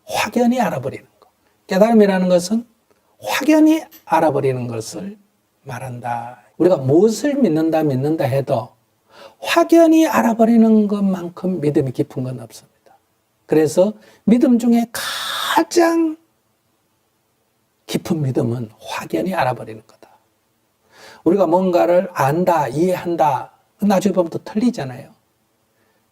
확연히 알아버리는 것. 깨달음이라는 것은 확연히 알아버리는 것을 말한다. 우리가 무엇을 믿는다 해도 확연히 알아버리는 것만큼 믿음이 깊은 건 없습니다. 그래서 믿음 중에 가장 깊은 믿음은 확연히 알아버리는 거다. 우리가 뭔가를 안다, 이해한다, 나중에 보면 또 틀리잖아요.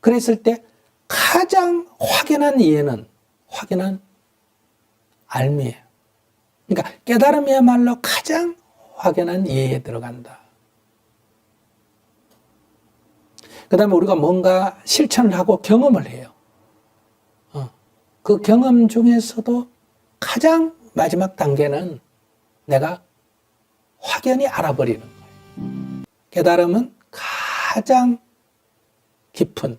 그랬을 때 가장 확연한 이해는 확연한 알미예요. 그러니까 깨달음이야말로 가장 확연한 이해에 들어간다. 그 다음에 우리가 뭔가 실천을 하고 경험을 해요. 그 경험 중에서도 가장 마지막 단계는 내가 확연히 알아버리는 거예요. 깨달음은 가장 깊은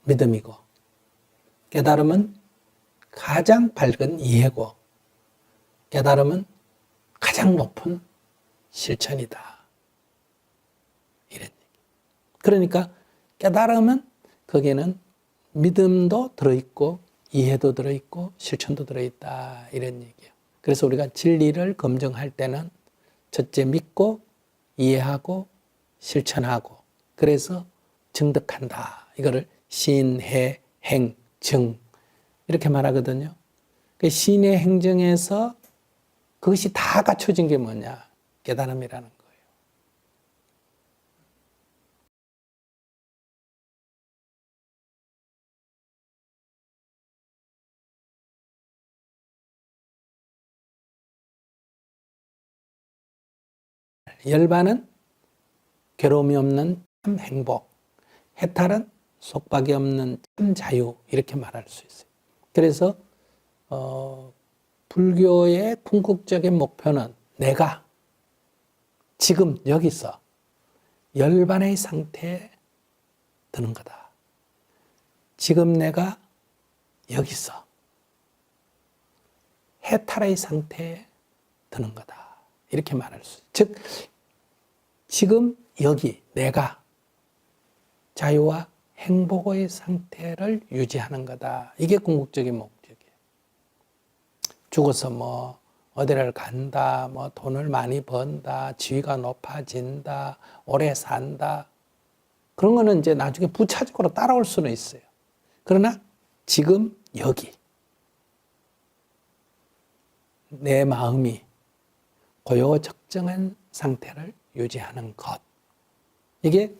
믿음이고, 깨달음은 가장 밝은 이해고, 깨달음은 가장 높은 실천이다. 이런 얘기. 그러니까 깨달음은 거기에는 믿음도 들어있고 이해도 들어있고 실천도 들어있다. 이런 얘기예요. 그래서 우리가 진리를 검증할 때는 첫째 믿고 이해하고 실천하고 그래서 증득한다. 이거를 신, 해, 행, 증 이렇게 말하거든요. 신의 행정에서 그것이 다 갖춰진 게 뭐냐? 깨달음이라는 거예요. 열반은 괴로움이 없는 참 행복, 해탈은 속박이 없는 참 자유 이렇게 말할 수 있어요. 그래서 불교의 궁극적인 목표는 내가 지금 여기서 열반의 상태에 드는 거다. 지금 내가 여기서 해탈의 상태에 드는 거다. 이렇게 말할 수 있어요. 즉 지금 여기 내가 자유와 행복의 상태를 유지하는 거다. 이게 궁극적인 목적이에요. 죽어서 뭐 어디를 간다, 뭐 돈을 많이 번다, 지위가 높아진다, 오래 산다. 그런 거는 이제 나중에 부차적으로 따라올 수는 있어요. 그러나 지금 여기 내 마음이 고요적정한 상태를 유지하는 것. 이게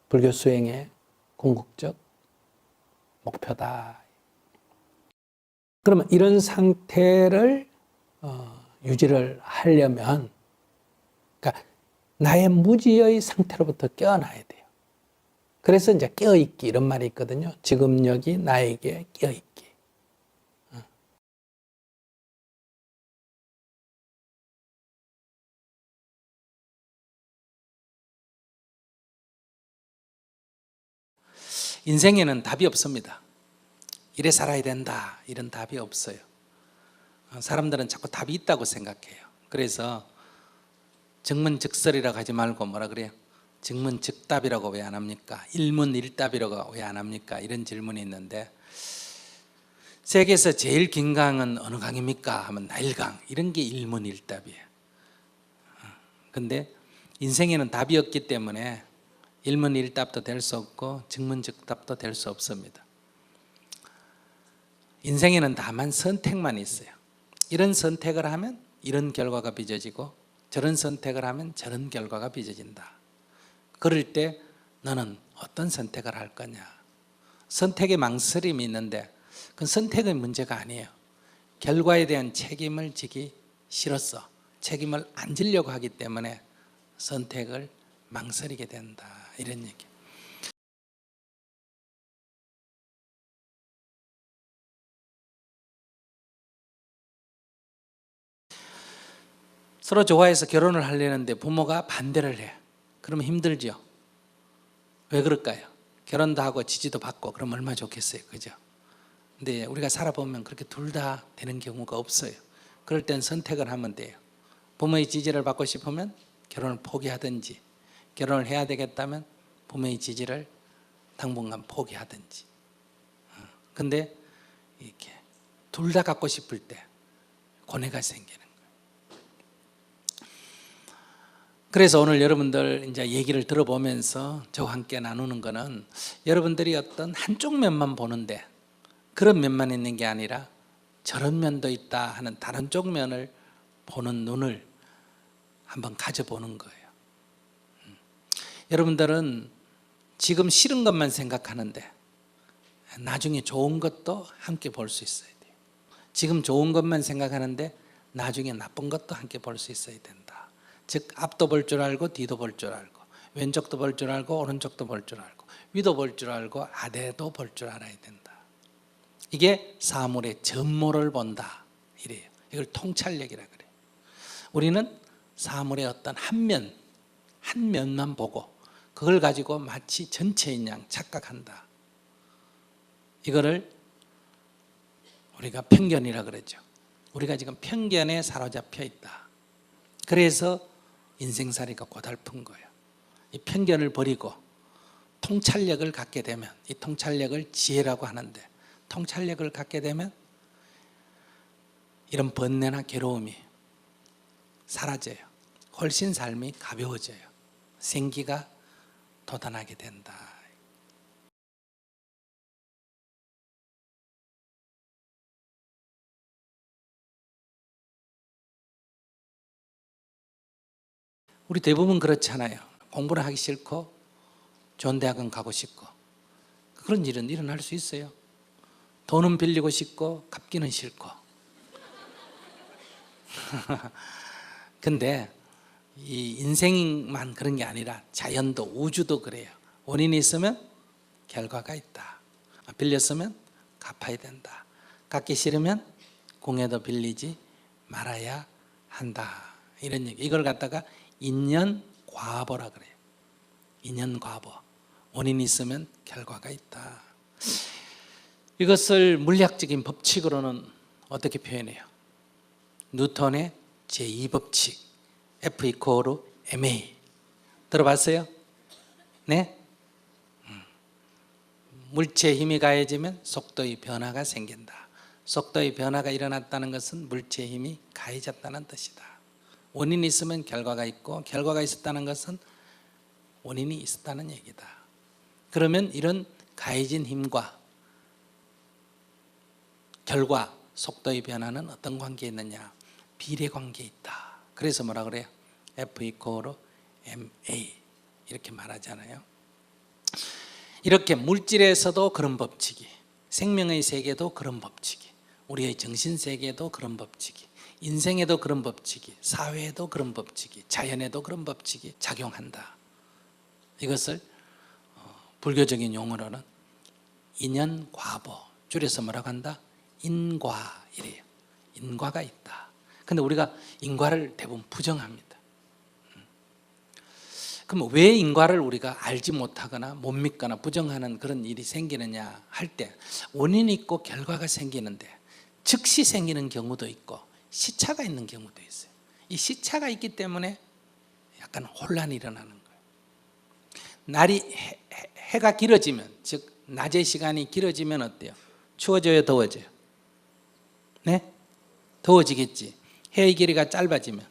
불교 수행의 궁극적 목표다. 그러면 이런 상태를 유지를 하려면 그러니까 나의 무지의 상태로부터 깨어나야 돼요. 그래서 이제 깨어있기 이런 말이 있거든요. 지금 여기 나에게 깨어있기. 인생에는 답이 없습니다. 이래 살아야 된다 이런 답이 없어요. 사람들은 자꾸 답이 있다고 생각해요. 그래서 정문즉설이라고 하지 말고 뭐라 그래요? 정문즉답이라고 왜 안 합니까? 일문일답이라고 왜 안 합니까? 이런 질문이 있는데 세계에서 제일 긴 강은 어느 강입니까? 하면 나일강. 이런 게 일문일답이에요. 근데 인생에는 답이 없기 때문에 일문일답도 될 수 없고 정문즉답도 될 수 없습니다. 인생에는 다만 선택만 있어요. 이런 선택을 하면 이런 결과가 빚어지고 저런 선택을 하면 저런 결과가 빚어진다. 그럴 때 너는 어떤 선택을 할 거냐. 선택에 망설임이 있는데 그건 선택의 문제가 아니에요. 결과에 대한 책임을 지기 싫어서 책임을 안 지려고 하기 때문에 선택을 망설이게 된다. 이런 얘기. 서로 좋아해서 결혼을 하려는데 부모가 반대를 해. 그러면 힘들죠. 왜 그럴까요? 결혼도 하고 지지도 받고 그러면 얼마나 좋겠어요. 그죠? 근데 우리가 살아보면 그렇게 둘 다 되는 경우가 없어요. 그럴 땐 선택을 하면 돼요. 부모의 지지를 받고 싶으면 결혼을 포기하든지, 결혼을 해야 되겠다면 부모의 지지를 당분간 포기하든지. 근데 이렇게 둘 다 갖고 싶을 때 고뇌가 생기는 거예요. 그래서 오늘 여러분들 이제 얘기를 들어보면서 저와 함께 나누는 거는 여러분들이 어떤 한쪽 면만 보는데 그런 면만 있는 게 아니라 저런 면도 있다 하는 다른 쪽 면을 보는 눈을 한번 가져보는 거예요. 여러분들은 지금 싫은 것만 생각하는데 나중에 좋은 것도 함께 볼 수 있어야 돼요. 지금 좋은 것만 생각하는데 나중에 나쁜 것도 함께 볼 수 있어야 된다. 즉 앞도 볼 줄 알고 뒤도 볼 줄 알고 왼쪽도 볼 줄 알고 오른쪽도 볼 줄 알고 위도 볼 줄 알고 아래도 볼 줄 알아야 된다. 이게 사물의 전모를 본다 이래요. 이걸 통찰력이라 그래요. 우리는 사물의 어떤 한 면만 보고 그걸 가지고 마치 전체인 양 착각한다. 이거를 우리가 편견이라 그러죠. 우리가 지금 편견에 사로잡혀 있다. 그래서 인생살이가 고달픈 거예요. 이 편견을 버리고 통찰력을 갖게 되면, 이 통찰력을 지혜라고 하는데, 통찰력을 갖게 되면 이런 번뇌나 괴로움이 사라져요. 훨씬 삶이 가벼워져요. 생기가 돋아나게 된다. 우리 대부분 그렇잖아요. 공부를 하기 싫고 좋은 대학은 가고 싶고 그런 일은 일어날 수 있어요. 돈은 빌리고 싶고 갚기는 싫고 근데 이 인생만 그런 게 아니라 자연도 우주도 그래요. 원인이 있으면 결과가 있다. 빌렸으면 갚아야 된다. 갚기 싫으면 공에도 빌리지 말아야 한다. 이런 얘기. 이걸 갖다가 인연과보라 그래요. 인연과보. 원인이 있으면 결과가 있다. 이것을 물리학적인 법칙으로는 어떻게 표현해요? 뉴턴의 제2법칙 F = ma. 들어봤어요? 네? 물체의 힘이 가해지면 속도의 변화가 생긴다. 속도의 변화가 일어났다는 것은 물체의 힘이 가해졌다는 뜻이다. 원인이 있으면 결과가 있고 결과가 있었다는 것은 원인이 있었다는 얘기다. 그러면 이런 가해진 힘과 결과, 속도의 변화는 어떤 관계에 있느냐? 비례관계에 있다. 그래서 뭐라 그래요? F = ma 이렇게 말하잖아요. 이렇게 물질에서도 그런 법칙이, 생명의 세계도 그런 법칙이, 우리의 정신세계에도 그런 법칙이, 인생에도 그런 법칙이, 사회에도 그런 법칙이, 자연에도 그런 법칙이 작용한다. 이것을 불교적인 용어로는 인연과보, 줄여서 뭐라고 한다? 인과 이래요. 인과가 있다. 근데 우리가 인과를 대부분 부정합니다. 그럼 왜 인과를 우리가 알지 못하거나 못 믿거나 부정하는 그런 일이 생기느냐 할 때, 원인이 있고 결과가 생기는데 즉시 생기는 경우도 있고 시차가 있는 경우도 있어요. 이 시차가 있기 때문에 약간 혼란이 일어나는 거예요. 날이 해가 길어지면, 즉 낮의 시간이 길어지면 어때요? 추워져요, 더워져요? 네? 더워지겠지. 해의 길이가 짧아지면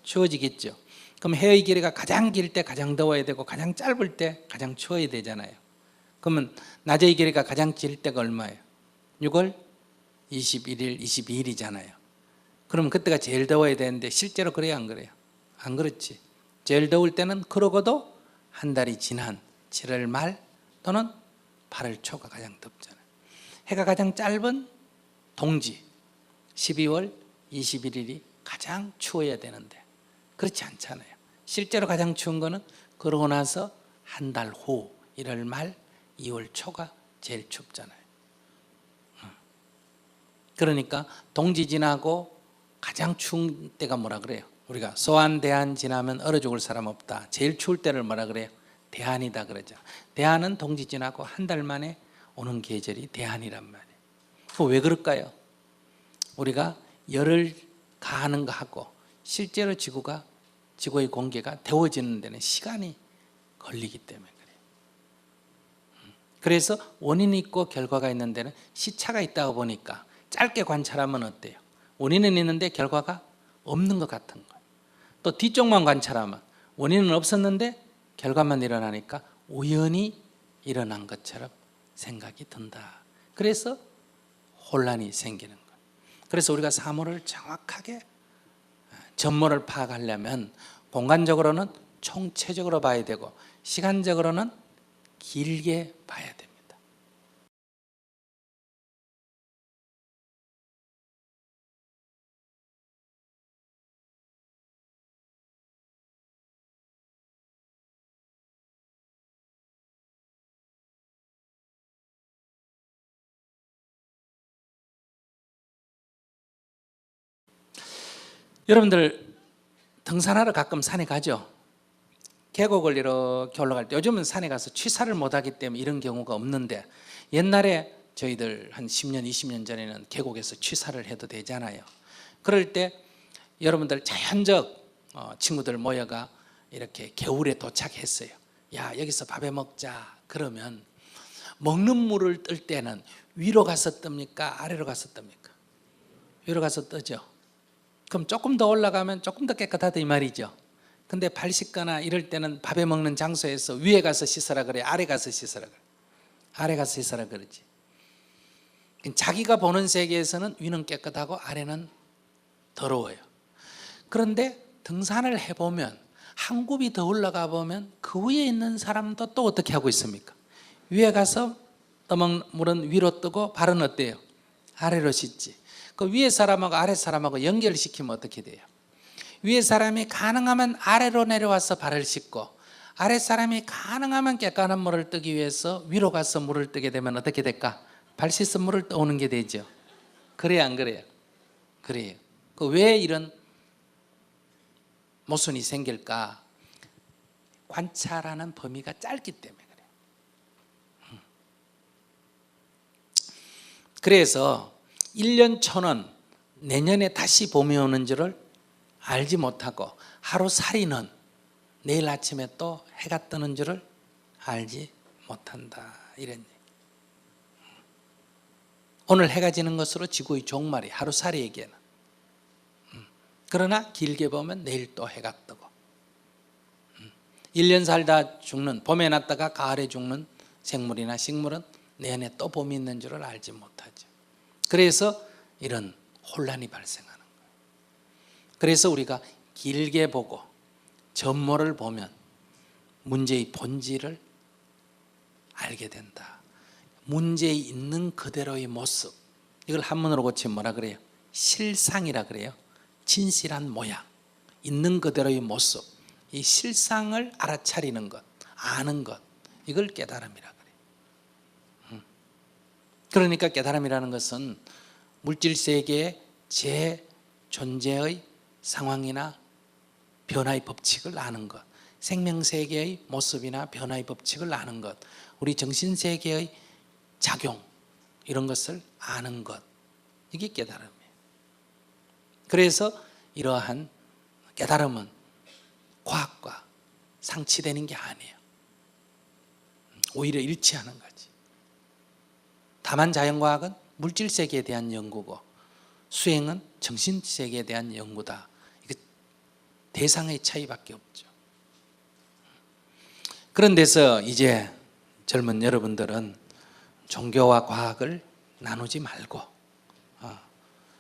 추워지겠죠. 그럼 해의 길이가 가장 길 때 가장 더워야 되고 가장 짧을 때 가장 추워야 되잖아요. 그러면 낮의 길이가 가장 길 때가 얼마예요? 6월 21일, 22일이잖아요. 그럼 그때가 제일 더워야 되는데 실제로 그래요, 안 그래요? 안 그렇지. 제일 더울 때는 그러고도 한 달이 지난 7월 말 또는 8월 초가 가장 덥잖아요. 해가 가장 짧은 동지 12월 21일이 가장 추워야 되는데 그렇지 않잖아요. 실제로 가장 추운 거는 그러고 나서 한 달 후 1월 말 2월 초가 제일 춥잖아요. 그러니까 동지 지나고 가장 추운 때가 뭐라 그래요? 우리가 소환, 대한 지나면 얼어 죽을 사람 없다. 제일 추울 때를 뭐라 그래요? 대한이다 그러죠. 대한은 동지 지나고 한 달 만에 오는 계절이 대한이란 말이에요. 왜 그럴까요? 우리가 열을 가하는 거하고 실제로 지구의 공기가 데워지는 데는 시간이 걸리기 때문에 그래요. 그래서 원인이 있고 결과가 있는 데는 시차가 있다고 보니까 짧게 관찰하면 어때요? 원인은 있는데 결과가 없는 것 같은 거예요. 또 뒤쪽만 관찰하면 원인은 없었는데 결과만 일어나니까 우연히 일어난 것처럼 생각이 든다. 그래서 혼란이 생기는 거예요. 그래서 우리가 사물을 정확하게 전모를 파악하려면 공간적으로는 총체적으로 봐야 되고 시간적으로는 길게 봐야 됩니다. 여러분들 등산하러 가끔 산에 가죠? 계곡을 이렇게 올라갈 때 요즘은 산에 가서 취사를 못하기 때문에 이런 경우가 없는데 옛날에 저희들 한 10년 20년 전에는 계곡에서 취사를 해도 되잖아요. 그럴 때 여러분들 자연적 친구들 모여가 이렇게 겨울에 도착했어요. 야, 여기서 밥해 먹자. 그러면 먹는 물을 뜰 때는 위로 가서 뜹니까? 아래로 가서 뜹니까? 위로 가서 뜨죠. 그럼 조금 더 올라가면 조금 더 깨끗하다 이 말이죠. 근데 발 씻거나 이럴 때는 밥에 먹는 장소에서 위에 가서 씻으라 그래, 아래 가서 씻으라 그래. 아래 가서 씻으라 그러지. 자기가 보는 세계에서는 위는 깨끗하고 아래는 더러워요. 그런데 등산을 해보면 한 굽이 더 올라가 보면 그 위에 있는 사람도 또 어떻게 하고 있습니까? 위에 가서 떠먹는 물은 위로 뜨고 발은 어때요? 아래로 씻지. 그 위에 사람하고 아래 사람하고 연결시키면 어떻게 돼요? 위에 사람이 가능하면 아래로 내려와서 발을 씻고 아래 사람이 가능하면 깨끗한 물을 뜨기 위해서 위로 가서 물을 뜨게 되면 어떻게 될까? 발 씻은 물을 떠오는 게 되죠. 그래요, 안 그래요? 그래요. 그 왜 이런 모순이 생길까? 관찰하는 범위가 짧기 때문에 그래요. 그래서 1년 초는 내년에 다시 봄이 오는 줄을 알지 못하고 하루살이는 내일 아침에 또 해가 뜨는 줄을 알지 못한다. 이런 얘기. 오늘 해가 지는 것으로 지구의 종말이 하루살이에게는. 그러나 길게 보면 내일 또 해가 뜨고 1년 살다 죽는, 봄에 났다가 가을에 죽는 생물이나 식물은 내년에 또 봄이 있는 줄을 알지 못하죠. 그래서 이런 혼란이 발생하는 거예요. 그래서 우리가 길게 보고 전모를 보면 문제의 본질을 알게 된다. 문제에 있는 그대로의 모습, 이걸 한문으로 고치면 뭐라 그래요? 실상이라 그래요. 진실한 모양, 있는 그대로의 모습, 이 실상을 알아차리는 것, 아는 것, 이걸 깨달음이라 그래요. 그러니까 깨달음이라는 것은 물질 세계의 제 존재의 상황이나 변화의 법칙을 아는 것, 생명세계의 모습이나 변화의 법칙을 아는 것, 우리 정신세계의 작용, 이런 것을 아는 것, 이게 깨달음이에요. 그래서 이러한 깨달음은 과학과 상치되는 게 아니에요. 오히려 일치하는 거지. 다만 자연과학은 물질세계에 대한 연구고 수행은 정신세계에 대한 연구다. 대상의 차이밖에 없죠. 그런 데서 이제 젊은 여러분들은 종교와 과학을 나누지 말고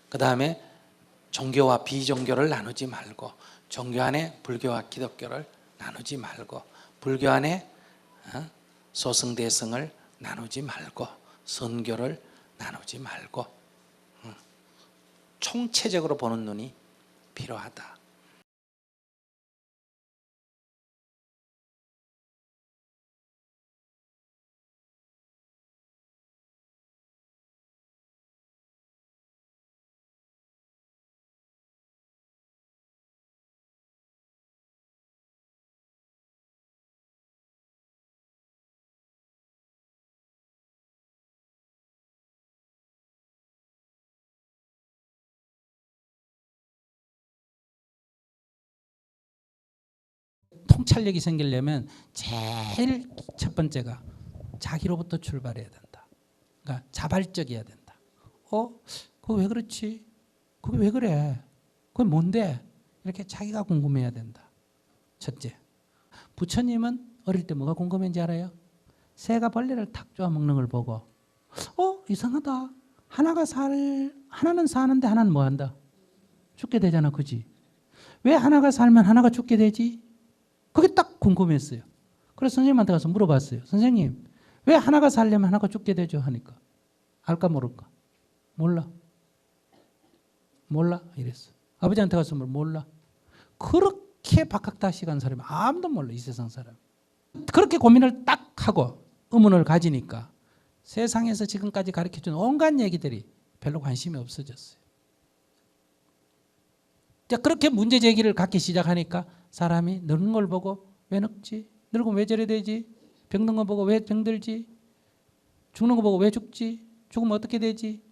그 다음에 종교와 비종교를 나누지 말고 종교 안에 불교와 기독교를 나누지 말고 불교 안에 소승대성을 나누지 말고 선교를 나누지 말고 총체적으로 보는 눈이 필요하다. 통찰력이 생기려면 제일 첫 번째가 자기로부터 출발해야 된다. 그러니까 자발적이어야 된다. 그거 왜 그렇지? 그게 왜 그래? 그게 뭔데? 이렇게 자기가 궁금해야 된다. 첫째. 부처님은 어릴 때 뭐가 궁금했는지 알아요? 새가 벌레를 탁 쪼아 먹는 걸 보고 이상하다. 하나는 사는데 하나는 뭐 한다? 죽게 되잖아. 그지? 왜 하나가 살면 하나가 죽게 되지? 그게 딱 궁금했어요. 그래서 선생님한테 가서 물어봤어요. 선생님, 왜 하나가 살려면 하나가 죽게 되죠? 하니까. 알까 모를까? 몰라. 이랬어. 아버지한테 가서 몰라. 그렇게 박학다식한 사람이 아무도 몰라. 이 세상 사람. 그렇게 고민을 딱 하고 의문을 가지니까 세상에서 지금까지 가르쳐준 온갖 얘기들이 별로 관심이 없어졌어요. 그렇게 문제 제기를 갖기 시작하니까 사람이 늙는 걸 보고 왜 늙지? 늙으면 왜 저래 되지? 병든 거 보고 왜 병들지? 죽는 거 보고 왜 죽지? 죽으면 어떻게 되지?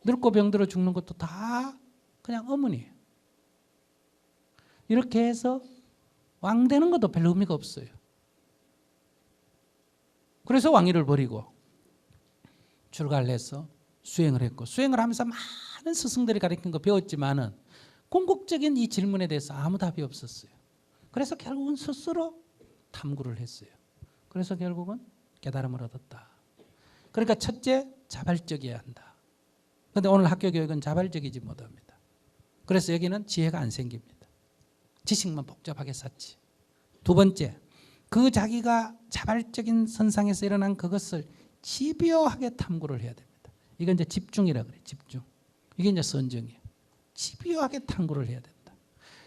늙고 병들어 죽는 것도 다 그냥 의문이에요. 이렇게 해서 왕 되는 것도 별 의미가 없어요. 그래서 왕위를 버리고 출가를 해서 수행을 했고, 수행을 하면서 많은 스승들이 가르친 거 배웠지만은 궁극적인 이 질문에 대해서 아무 답이 없었어요. 그래서 결국은 스스로 탐구를 했어요. 그래서 결국은 깨달음을 얻었다. 그러니까 첫째, 자발적이어야 한다. 그런데 오늘 학교 교육은 자발적이지 못합니다. 그래서 여기는 지혜가 안 생깁니다. 지식만 복잡하게 쌓지. 두 번째, 그 자기가 자발적인 선상에서 일어난 그것을 집요하게 탐구를 해야 됩니다. 이건 이제 집중이라 그래요. 집중. 이게 이제 선정이에요. 집요하게 탐구를 해야 된다.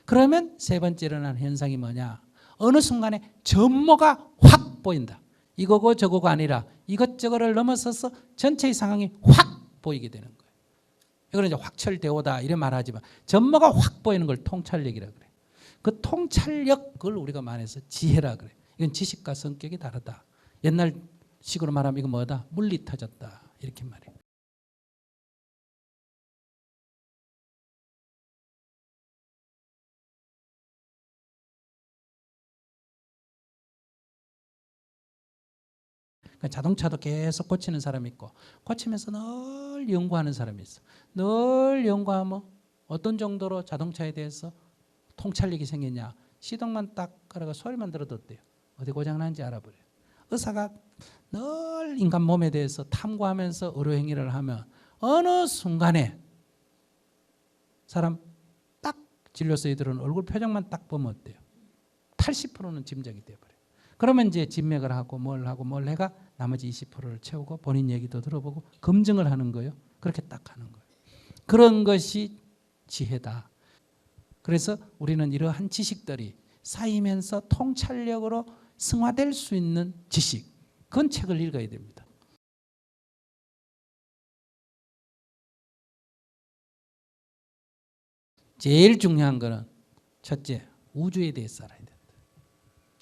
그러면 세 번째 일어나는 현상이 뭐냐? 어느 순간에 전모가 확 보인다. 이거고 저거가 아니라 이것저것을 넘어서서 전체의 상황이 확 보이게 되는 거예요. 이거는 이제 확철대오다 이래 말하지만 전모가 확 보이는 걸 통찰력이라 그래요. 그 통찰력, 그걸 우리가 말해서 지혜라 그래요. 이건 지식과 성격이 다르다. 옛날 식으로 말하면 이거 뭐다? 물리 터졌다. 이렇게 말해요. 자동차도 계속 고치는 사람이 있고 고치면서 늘 연구하는 사람이 있어. 늘 연구하면 어떤 정도로 자동차에 대해서 통찰력이 생겼냐. 시동만 딱 걸어가 소리만 들어도 어때요? 어디 고장난지 알아버려요. 의사가 늘 인간 몸에 대해서 탐구하면서 의료행위를 하면 어느 순간에 사람 딱 진료소에 들어오는 얼굴 표정만 딱 보면 어때요? 80%는 짐작이 돼버려요. 그러면 이제 진맥을 하고 뭘 해가 나머지 20%를 채우고 본인 얘기도 들어보고 검증을 하는 거예요. 그렇게 딱 하는 거예요. 그런 것이 지혜다. 그래서 우리는 이러한 지식들이 쌓이면서 통찰력으로 승화될 수 있는 지식, 그건 책을 읽어야 됩니다. 제일 중요한 거는 첫째, 우주에 대해서 알아야 된다.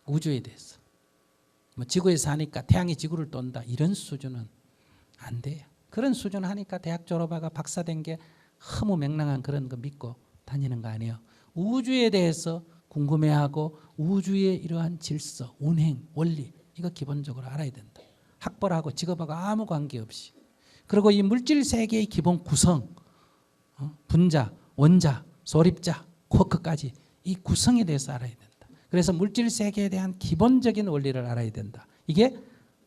우주에 대해서. 뭐 지구에 사니까 태양이 지구를 돈다 이런 수준은 안 돼요. 그런 수준 하니까 대학 졸업하고 박사 된 게 허무맹랑한 그런 거 믿고 다니는 거 아니에요. 우주에 대해서 궁금해하고 우주의 이러한 질서, 운행, 원리 이거 기본적으로 알아야 된다. 학벌하고 직업하고 아무 관계없이. 그리고 이 물질 세계의 기본 구성, 분자, 원자, 소립자, 쿼크까지 이 구성에 대해서 알아야 된다. 그래서 물질 세계에 대한 기본적인 원리를 알아야 된다. 이게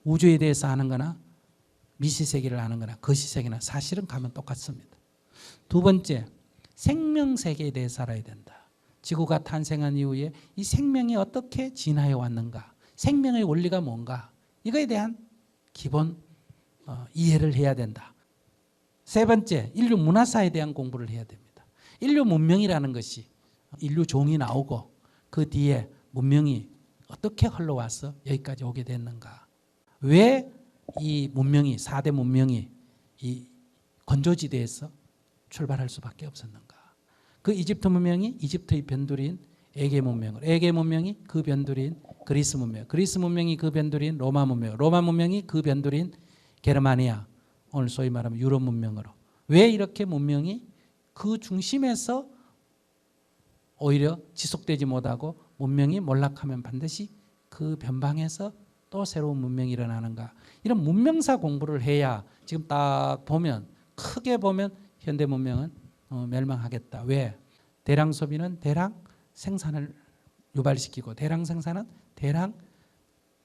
우주에 대해서 아는 거나 미시세계를 아는 거나 거시세계나 사실은 가면 똑같습니다. 두 번째, 생명세계에 대해서 알아야 된다. 지구가 탄생한 이후에 이 생명이 어떻게 진화해 왔는가, 생명의 원리가 뭔가, 이거에 대한 기본 이해를 해야 된다. 세 번째, 인류 문화사에 대한 공부를 해야 됩니다. 인류 문명이라는 것이 인류 종이 나오고 그 뒤에 문명이 어떻게 흘러와서 여기까지 오게 됐는가, 왜 이 문명이 4대 문명이 이 건조지대에서 출발할 수밖에 없었는가. 그 이집트 문명이 이집트의 변두리인 에게 문명을, 에게 문명이 그 변두리인 그리스 문명, 그리스 문명이 그 변두리인 로마 문명, 로마 문명이 그 변두리인 게르마니아, 오늘 소위 말하면 유럽 문명으로, 왜 이렇게 문명이 그 중심에서 오히려 지속되지 못하고 문명이 몰락하면 반드시 그 변방에서 또 새로운 문명이 일어나는가. 이런 문명사 공부를 해야 지금 딱 보면, 크게 보면 현대 문명은 멸망하겠다. 왜? 대량 소비는 대량 생산을 유발시키고 대량 생산은 대량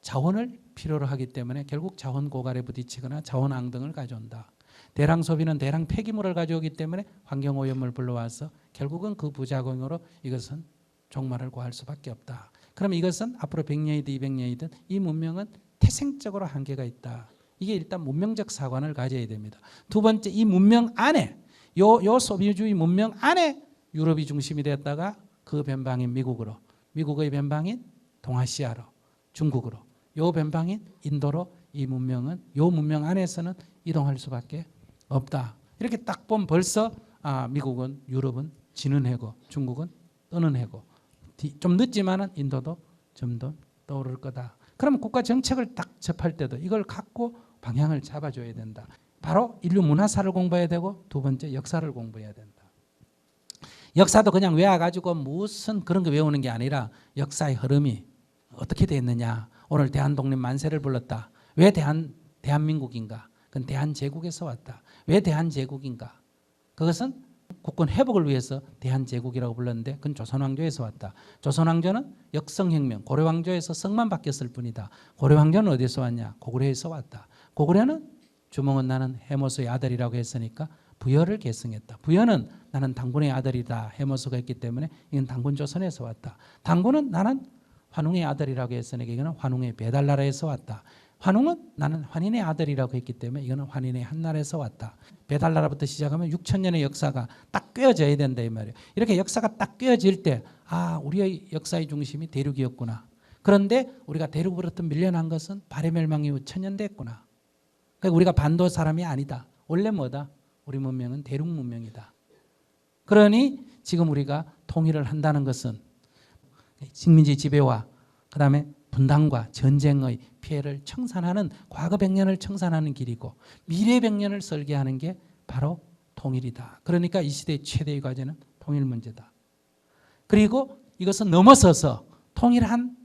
자원을 필요로 하기 때문에 결국 자원 고갈에 부딪히거나 자원 앙등을 가져온다. 대량 소비는 대량 폐기물을 가져오기 때문에 환경오염을 불러와서 결국은 그 부작용으로 이것은 종말을 고할 수밖에 없다. 그럼 이것은 앞으로 100년이든 200년이든 이 문명은 태생적으로 한계가 있다. 이게 일단 문명적 사관을 가져야 됩니다. 두 번째, 이 문명 안에 요 소비주의 문명 안에 유럽이 중심이 됐다가 그 변방인 미국으로, 미국의 변방인 동아시아로, 중국으로, 요 변방인 인도로 이 문명은 요 문명 안에서는 이동할 수밖에 없다. 이렇게 딱 보면 벌써 미국은 유럽은 지는 해고, 중국은 뜨는 해고. 좀 늦지만은 인도도 점점 떠오를 거다. 그러면 국가 정책을 딱 접할 때도 이걸 갖고 방향을 잡아줘야 된다. 바로 인류 문화사를 공부해야 되고 두 번째 역사를 공부해야 된다. 역사도 그냥 외워가지고 무슨 그런 거 외우는 게 아니라 역사의 흐름이 어떻게 됐느냐. 오늘 대한독립 만세를 불렀다. 왜 대한민국인가? 그건 대한제국에서 왔다. 왜 대한제국인가? 그것은 국권 회복을 위해서 대한제국이라고 불렀는데 그건 조선왕조에서 왔다. 조선왕조는 역성혁명, 고려왕조에서 성만 바뀌었을 뿐이다. 고려왕조는 어디서 왔냐? 고구려에서 왔다. 고구려는 주몽은 나는 해모수의 아들이라고 했으니까 부여를 계승했다. 부여는 나는 당군의 아들이다. 해모수가 있기 때문에 이건 당군조선에서 왔다. 당군은 나는 환웅의 아들이라고 했으니까 이거는 환웅의 배달나라에서 왔다. 환웅은 나는 환인의 아들이라고 했기 때문에 이거는 환인의 한나라에서 왔다. 배달나라부터 시작하면 6,000년의 역사가 딱 꿰어져야 된다 이 말이에요. 이렇게 역사가 딱 꿰어질 때 우리의 역사의 중심이 대륙이었구나. 그런데 우리가 대륙으로부터 밀려난 것은 발해멸망 이후 1000년 됐구나. 그러니까 우리가 반도 사람이 아니다. 원래 뭐다? 우리 문명은 대륙 문명이다. 그러니 지금 우리가 통일을 한다는 것은 식민지 지배와 그다음에 분단과 전쟁의 피해를 청산하는 과거 100년을 청산하는 길이고 미래 100년을 설계하는 게 바로 통일이다. 그러니까 이 시대의 최대의 과제는 통일 문제다. 그리고 이것은 넘어서서 통일한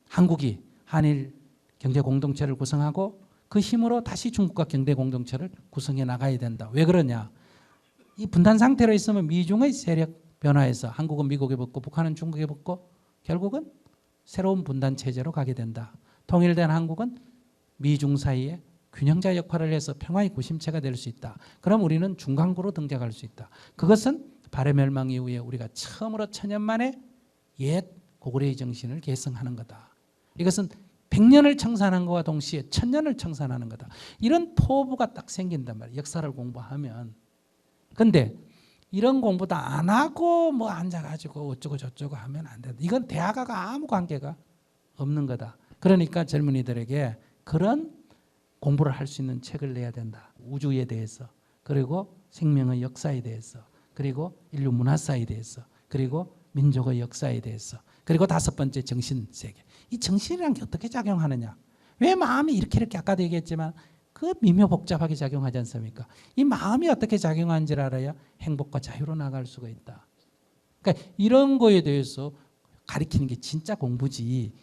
한국이 한일 경제 공동체를 구성하고 그 힘으로 다시 중국과 경제 공동체를 구성해 나가야 된다. 왜 그러냐? 이 분단 상태로 있으면 미중의 세력 변화에서 한국은 미국에 붙고 북한은 중국에 붙고 결국은 새로운 분단 체제로 가게 된다. 통일된 한국은 미중 사이에 균형자 역할을 해서 평화의 구심체가 될 수 있다. 그럼 우리는 중간구로 등장할 수 있다. 그것은 발해멸망 이후에 우리가 처음으로 1000년 만에 옛 고구려의 정신을 계승하는 거다. 이것은 100년을 청산한 것과 동시에 1000년을 청산하는 거다. 이런 포부가 딱 생긴단 말이에요. 역사를 공부하면. 그런데 이런 공부 다 안 하고 뭐 앉아가지고 어쩌고 저쩌고 하면 안 된다. 이건 대학하고 아무 관계가 없는 거다. 그러니까 젊은이들에게 그런 공부를 할 수 있는 책을 내야 된다. 우주에 대해서, 그리고 생명의 역사에 대해서, 그리고 인류 문화사에 대해서, 그리고 민족의 역사에 대해서, 그리고 다섯 번째 정신세계. 이 정신이란 게 어떻게 작용하느냐? 왜 마음이 이렇게 아까도 얘기했지만 그 미묘복잡하게 작용하지 않습니까? 이 마음이 어떻게 작용하는지를 알아야 행복과 자유로 나갈 수가 있다. 그러니까 이런 거에 대해서 가르치는 게 진짜 공부지.